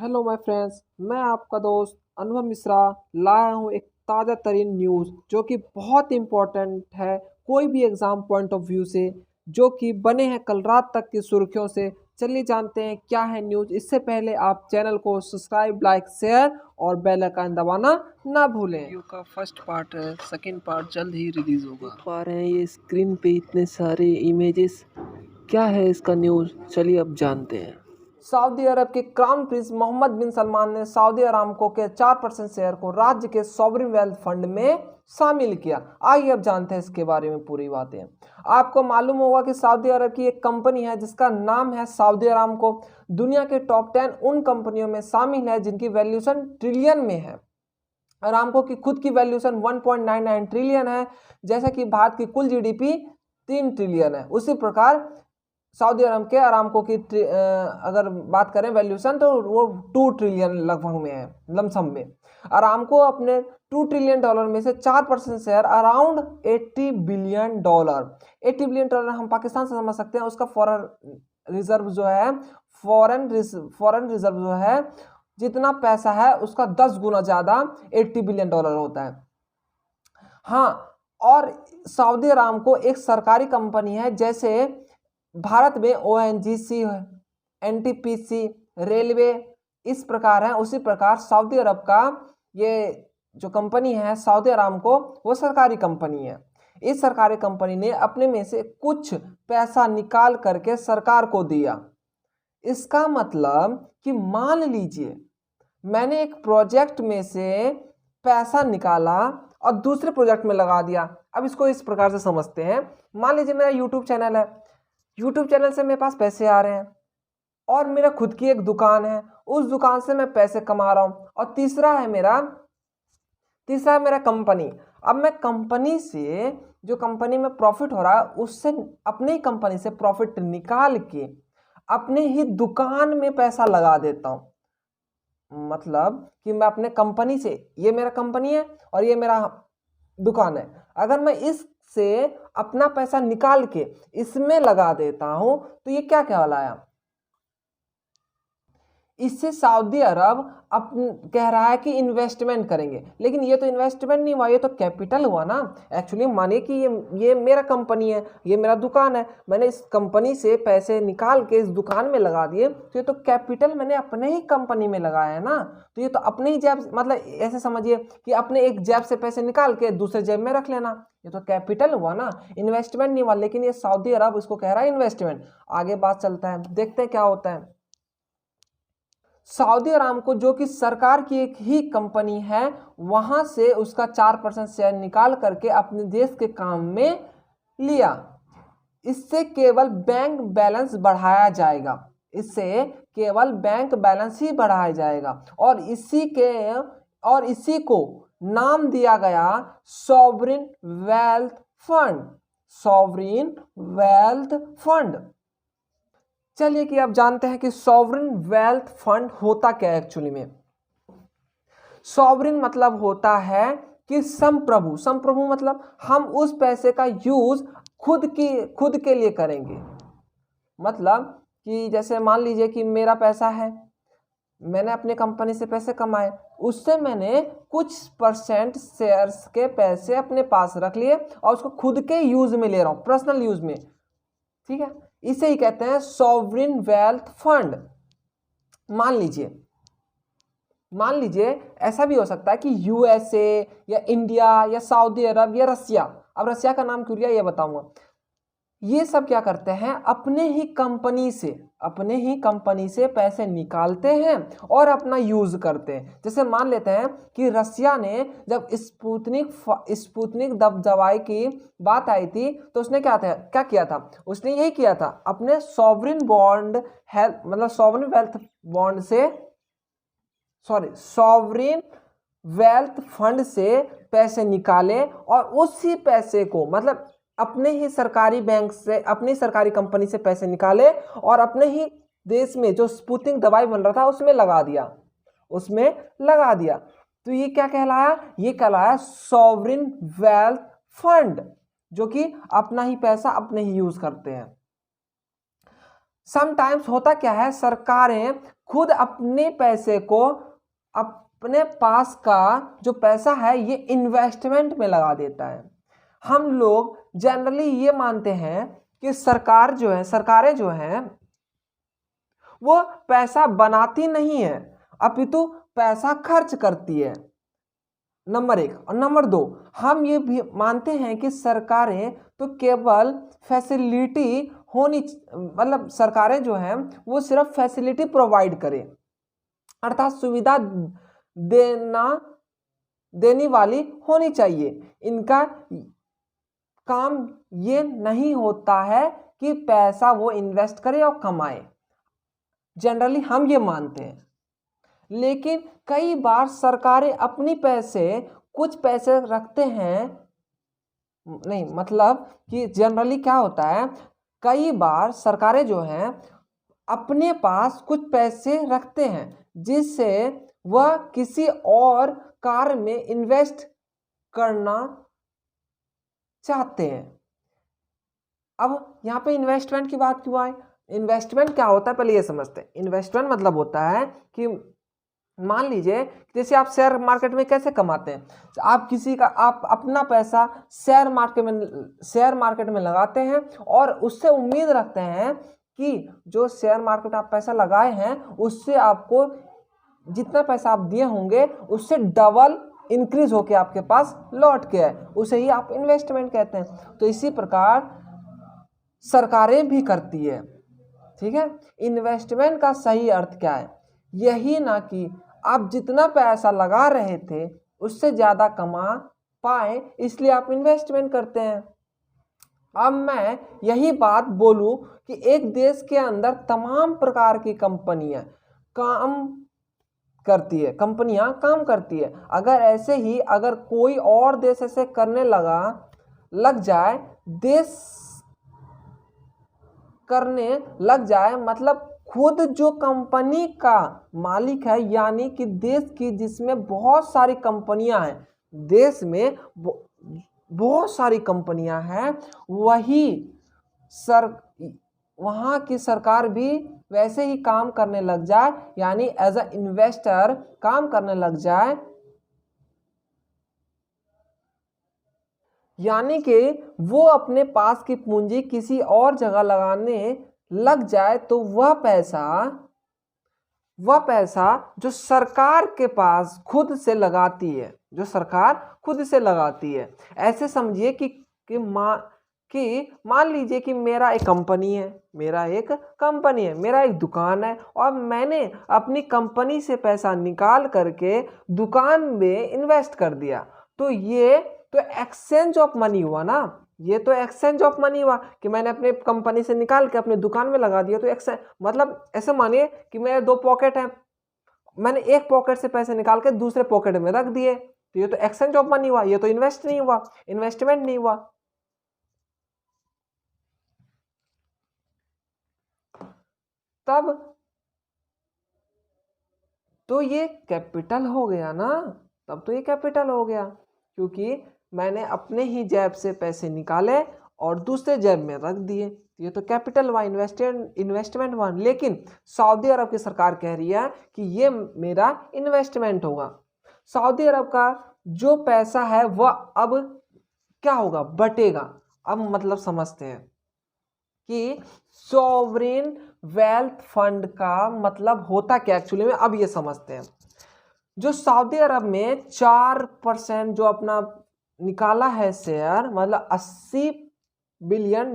Hello my friends, मैं आपका दोस्त अनुभव मिश्रा लाया हूँ एक ताज़ा तरीन न्यूज़ जो कि बहुत इम्पोर्टेंट है कोई भी एग्ज़ाम पॉइंट ऑफ व्यू से, जो कि बने हैं कल रात तक की सुर्खियों से। चलिए जानते हैं क्या है न्यूज़। इससे पहले आप चैनल को सब्सक्राइब, लाइक, शेयर और बेल आइकन दबाना ना भूलें। वीडियो का फर्स्ट पार्ट है, सेकंड पार्ट जल्द ही रिलीज होगा। देख पा रहे हैं ये स्क्रीन पे इतने सारे इमेजेस। क्या है इसका न्यूज़, चलिए अब जानते हैं। सऊदी अरब के क्राउन प्रिंस मोहम्मद बिन सलमान ने सऊदी अरामको के 4% शेयर को राज्य के सॉवरिन वेल्थ फंड में शामिल किया। आइए अब जानते हैं इसके बारे में पूरी बातें। आपको मालूम होगा कि सऊदी अरब की एक कंपनी है जिसका नाम है सऊदी अरामको। दुनिया के टॉप 10 उन कंपनियों में शामिल है जिनकी वैल्यूएशन ट्रिलियन में है। अरामको की खुद की वैल्यूएशन 1.99 ट्रिलियन है, जैसा कि भारत की कुल जीडीपी 3 ट्रिलियन है। उसी प्रकार सऊदी अरब के अरामको की अगर बात करें वैल्यूएशन तो वो 2 ट्रिलियन लगभग में है, लमसम में। अरामको अपने 2 ट्रिलियन डॉलर में से 4% share around 80 billion dollar. 80 billion dollar हम पाकिस्तान से समझ सकते हैं। उसका फॉरेन रिजर्व जो है, फॉरेन रिजर्व जो है, जितना पैसा है उसका 10 गुना ज्यादा 80 बिलियन डॉलर होता है। हाँ, और सऊदी अरामको एक सरकारी कंपनी है। जैसे भारत में ओएनजीसी, एनटीपीसी, रेलवे इस प्रकार है, उसी प्रकार सऊदी अरब का ये जो कंपनी है सऊदी अरामको, वो सरकारी कंपनी है। इस सरकारी कंपनी ने अपने में से कुछ पैसा निकाल करके सरकार को दिया। इसका मतलब कि मान लीजिए मैंने एक प्रोजेक्ट में से पैसा निकाला और दूसरे प्रोजेक्ट में लगा दिया। अब इसको इस प्रकार से समझते हैं। मान लीजिए मेरा यूट्यूब चैनल है, यूट्यूब चैनल से मेरे पास पैसे आ रहे हैं, और मेरा खुद की एक दुकान है, उस दुकान से मैं पैसे कमा रहा हूं। और तीसरा है मेरा कंपनी। अब मैं कंपनी से, जो कंपनी में प्रॉफिट हो रहा है, उससे अपनी कंपनी से प्रॉफिट निकाल के अपने ही दुकान में पैसा लगा देता हूं। मतलब कि मैं अपने कंपनी से, ये मेरा कंपनी है और ये मेरा दुकान है, अगर मैं इससे अपना पैसा निकाल के इसमें लगा देता हूं तो ये क्या कहलाया? इससे सऊदी अरब कह रहा है कि इन्वेस्टमेंट करेंगे, लेकिन ये तो इन्वेस्टमेंट नहीं हुआ, ये तो कैपिटल हुआ ना। एक्चुअली मानिए कि ये मेरा कंपनी है, ये मेरा दुकान है, मैंने इस कंपनी से पैसे निकाल के इस दुकान में लगा दिए, तो ये तो कैपिटल मैंने अपने ही कंपनी में लगाया है ना। तो ये तो अपने ही जेब, मतलब ऐसे समझिए कि अपने एक जेब से पैसे निकाल के दूसरे जेब में रख लेना, ये तो कैपिटल हुआ ना, इन्वेस्टमेंट नहीं हुआ। लेकिन ये सऊदी अरब इसको कह रहा है इन्वेस्टमेंट। आगे बात चलता है, देखते हैं क्या होता है। सऊदी अरामको जो कि सरकार की एक ही कंपनी है, वहां से उसका 4% शेयर निकाल करके अपने देश के काम में लिया। इससे केवल बैंक बैलेंस बढ़ाया जाएगा, इससे केवल बैंक बैलेंस ही बढ़ाया जाएगा। और इसी को नाम दिया गया sovereign wealth fund. Sovereign wealth fund. चलिए कि अब जानते हैं कि सॉवरिन वेल्थ फंड होता क्या है एक्चुअली में। सॉवरिन मतलब होता है कि संप्रभु मतलब हम उस पैसे का यूज खुद के लिए करेंगे। मतलब कि जैसे मान लीजिए कि मेरा पैसा है, मैंने अपने कंपनी से पैसे कमाए, उससे मैंने कुछ परसेंट शेयर्स के पैसे अपने पास रख लिए और उसको खुद के यूज में ले रहा हूं, पर्सनल यूज में। ठीक है, इसे ही कहते हैं सॉवरिन वेल्थ फंड। मान लीजिए ऐसा भी हो सकता है कि यूएसए या इंडिया या सऊदी अरब या रसिया, अब रसिया का नाम क्यों लिया ये बताऊंगा। ये सब क्या करते हैं, अपने ही कंपनी से पैसे निकालते हैं और अपना यूज करते हैं। जैसे मान लेते हैं कि रसिया ने जब स्पुतनिक दवाई की बात आई थी, तो उसने क्या किया था, उसने यही किया था, अपने सॉवरिन वेल्थ फंड से पैसे निकाले और उसी पैसे को, मतलब अपने ही सरकारी बैंक से, अपनी सरकारी कंपनी से पैसे निकाले और अपने ही देश में जो स्पुतनिक दवाई बन रहा था उसमें लगा दिया। तो ये क्या कहलाया? ये कहलाया सॉवरिन वेल्थ फंड, जो कि अपना ही पैसा अपने ही यूज करते हैं। समटाइम्स होता क्या है, सरकारें खुद अपने पैसे को, अपने पास का जो पैसा है ये इन्वेस्टमेंट में लगा देता है। हम लोग जनरली ये मानते हैं कि सरकारें जो हैं वो पैसा बनाती नहीं है, अपितु पैसा खर्च करती है, नंबर 1। और नंबर 2, हम ये भी मानते हैं कि सरकारें तो केवल फैसिलिटी होनी, मतलब सरकारें जो हैं वो सिर्फ फैसिलिटी प्रोवाइड करें, अर्थात सुविधा देने वाली होनी चाहिए। इनका काम ये नहीं होता है कि पैसा वो इन्वेस्ट करे और कमाए, जनरली हम ये मानते हैं। लेकिन कई बार सरकारें अपनी कुछ पैसे रखते हैं, नहीं मतलब कि जनरली क्या होता है, कई बार सरकारें जो हैं अपने पास कुछ पैसे रखते हैं जिससे वह किसी और कार्य में इन्वेस्ट करना चाहते हैं। अब यहाँ पे इन्वेस्टमेंट की बात क्यों आई? इन्वेस्टमेंट क्या होता है पहले ये समझते हैं। इन्वेस्टमेंट मतलब होता है कि मान लीजिए जैसे आप शेयर मार्केट में कैसे कमाते हैं, आप अपना पैसा शेयर मार्केट में लगाते हैं और उससे उम्मीद रखते हैं कि जो शेयर मार्केट आप पैसा लगाए हैं उससे आपको जितना पैसा आप दिए होंगे उससे डबल इंक्रीज होके आपके पास लौट के आए, उसे ही आप इन्वेस्टमेंट कहते हैं। तो इसी प्रकार सरकारें भी करती है, ठीक है। इन्वेस्टमेंट का सही अर्थ क्या है? यही ना कि आप जितना पैसा लगा रहे थे उससे ज़्यादा कमा पाए, इसलिए आप इन्वेस्टमेंट करते हैं। अब मैं यही बात बोलूं कि एक देश के अंदर तमाम प्रकार की कंपनियां काम करती है। अगर कोई और देश ऐसे करने लग जाए, मतलब खुद जो कंपनी का मालिक है, यानी कि देश की जिसमें बहुत सारी कंपनियां हैं, देश में बहुत सारी कंपनियां हैं, वहाँ की सरकार भी वैसे ही काम करने लग जाए, यानी एज अ इन्वेस्टर काम करने लग जाए, यानी कि वो अपने पास की पूंजी किसी और जगह लगाने लग जाए, तो वह पैसा जो सरकार के पास खुद से लगाती है, ऐसे समझिए कि मान लीजिए कि मेरा एक कंपनी है, मेरा एक दुकान है और मैंने अपनी कंपनी से पैसा निकाल करके दुकान में इन्वेस्ट कर दिया, तो ये तो एक्सचेंज ऑफ मनी हुआ ना। ये तो एक्सचेंज ऑफ मनी हुआ कि मैंने अपने कंपनी से निकाल के अपनी दुकान में लगा दिया। तो एक्सचेंज मतलब ऐसे मानिए कि मेरे 2 पॉकेट हैं, मैंने एक पॉकेट से पैसे निकाल के दूसरे पॉकेट में रख दिए, तो ये तो एक्सचेंज ऑफ मनी हुआ, ये तो इन्वेस्टमेंट नहीं हुआ। तब तो ये कैपिटल हो गया ना, क्योंकि मैंने अपने ही जेब से पैसे निकाले और दूसरे जेब में रख दिए, ये तो कैपिटल हुआ, इन्वेस्टमेंट हुआ। लेकिन सऊदी अरब की सरकार कह रही है कि ये मेरा इन्वेस्टमेंट होगा। सऊदी अरब का जो पैसा है वह अब क्या होगा, बटेगा। अब मतलब समझते हैं कि सॉवरेन वेल्थ फंड का मतलब होता क्या एक्चुअली में, अब ये समझते हैं। जो सऊदी अरब में 4% जो अपना निकाला है शेयर, मतलब $80 बिलियन,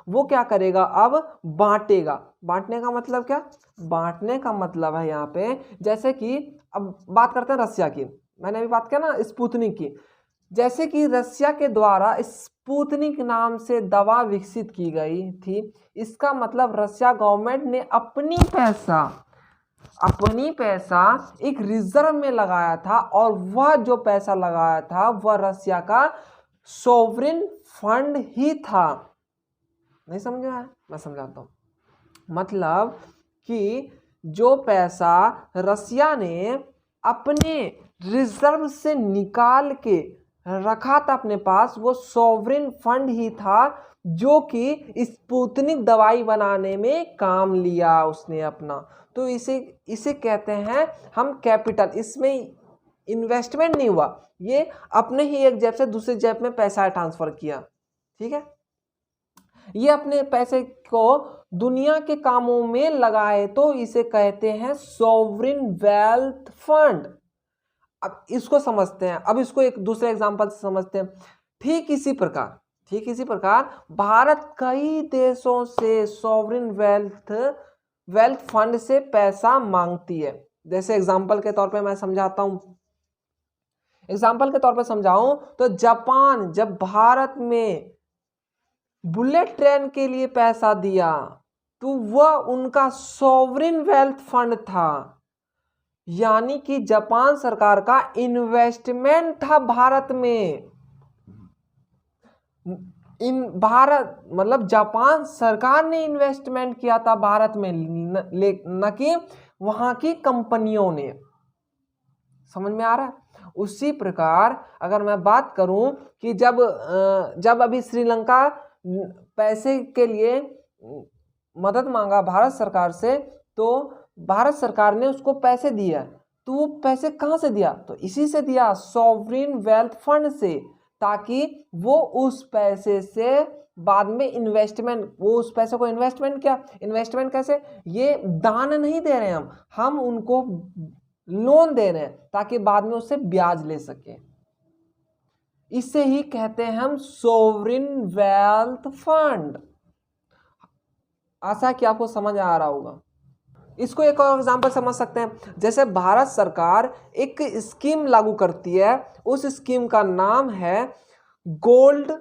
वो क्या करेगा, अब बांटेगा। बांटने का मतलब क्या? बांटने का मतलब है यहाँ पे, जैसे कि अब बात करते हैं रसिया की, मैंने अभी बात किया ना स्पुतनिक की। जैसे कि रसिया के द्वारा स्पुतनिक नाम से दवा विकसित की गई थी, इसका मतलब रसिया गवर्नमेंट ने अपनी पैसा एक रिजर्व में लगाया था, और वह जो पैसा लगाया था वह रसिया का सोवरेन फंड ही था। नहीं समझा है? मैं समझाता हूँ। मतलब कि जो पैसा रसिया ने अपने रिजर्व से निकाल के रखा था अपने पास वो सॉवरिन फंड ही था जो कि स्पुतनिक दवाई बनाने में काम लिया उसने अपना। तो इसे इसे कहते हैं हम कैपिटल। इसमें इन्वेस्टमेंट नहीं हुआ, ये अपने ही एक जेब से दूसरे जेब में पैसा ट्रांसफर किया। ठीक है, ये अपने पैसे को दुनिया के कामों में लगाए तो इसे कहते हैं सॉवरिन वेल्थ फंड। अब इसको समझते हैं, अब इसको एक दूसरे एग्जांपल से समझते हैं। ठीक इसी प्रकार भारत कई देशों से सॉवरिन वेल्थ फंड से पैसा मांगती है। जैसे एग्जांपल के तौर पे मैं समझाता हूं, एग्जांपल के तौर पे समझाऊं तो जापान जब भारत में बुलेट ट्रेन के लिए पैसा दिया तो वह उनका सॉवरिन वेल्थ फंड था, यानी कि जापान सरकार का इन्वेस्टमेंट था भारत में। भारत मतलब जापान सरकार ने इन्वेस्टमेंट किया था भारत में, न कि वहां की कंपनियों ने। समझ में आ रहा है? उसी प्रकार अगर मैं बात करूं कि जब अभी श्रीलंका पैसे के लिए मदद मांगा भारत सरकार से, तो भारत सरकार ने उसको पैसे दिया। तो वो पैसे कहाँ से दिया? तो इसी से दिया, सॉवरिन वेल्थ फंड से, ताकि वो उस पैसे से बाद में इन्वेस्टमेंट, वो उस पैसे को इन्वेस्टमेंट क्या, इन्वेस्टमेंट कैसे, ये दान नहीं दे रहे हैं हम उनको लोन दे रहे हैं ताकि बाद में उससे ब्याज ले सके। इसे ही कहते हैं हम सॉवरिन वेल्थ फंड। आशा है कि आपको समझ आ रहा होगा। इसको एक और एग्जांपल समझ सकते हैं। जैसे भारत सरकार एक स्कीम लागू करती है, उस स्कीम का नाम है गोल्ड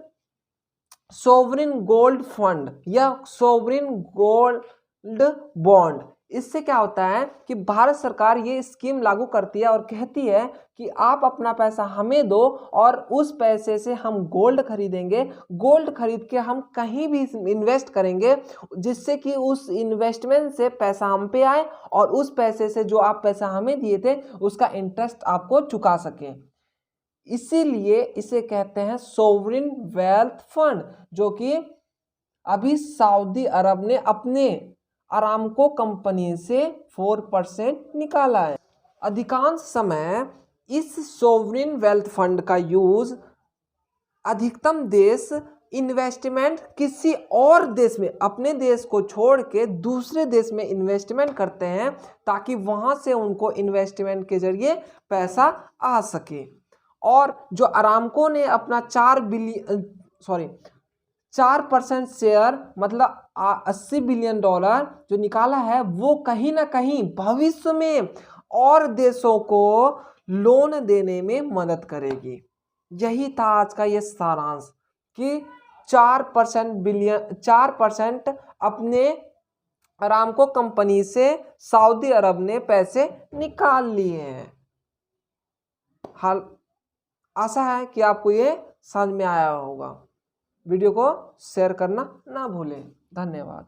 सॉवरिन गोल्ड फंड या सॉवरिन गोल्ड बॉन्ड। इससे क्या होता है कि भारत सरकार ये स्कीम लागू करती है और कहती है कि आप अपना पैसा हमें दो और उस पैसे से हम गोल्ड खरीदेंगे, गोल्ड खरीद के हम कहीं भी इन्वेस्ट करेंगे, जिससे कि उस इन्वेस्टमेंट से पैसा हम पे आए और उस पैसे से जो आप पैसा हमें दिए थे उसका इंटरेस्ट आपको चुका सकें। इसीलिए इसे कहते हैं सॉवरिन वेल्थ फंड, जो कि अभी सऊदी अरब ने अपने अरामको कंपनी से 4% निकाला है। अधिकांश समय इस सॉवरिन वेल्थ फंड का यूज अधिकतम देश इन्वेस्टमेंट किसी और देश में, अपने देश को छोड़ के दूसरे देश में इन्वेस्टमेंट करते हैं ताकि वहां से उनको इन्वेस्टमेंट के जरिए पैसा आ सके। और जो अरामको ने अपना 4% शेयर मतलब $80 बिलियन जो निकाला है, वो कहीं ना कहीं भविष्य में और देशों को लोन देने में मदद करेगी। यही था आज का ये सारांश कि 4% अपने अरामको कंपनी से सऊदी अरब ने पैसे निकाल लिए हैं। हाल आशा है कि आपको ये समझ में आया होगा। वीडियो को शेयर करना ना भूलें। धन्यवाद।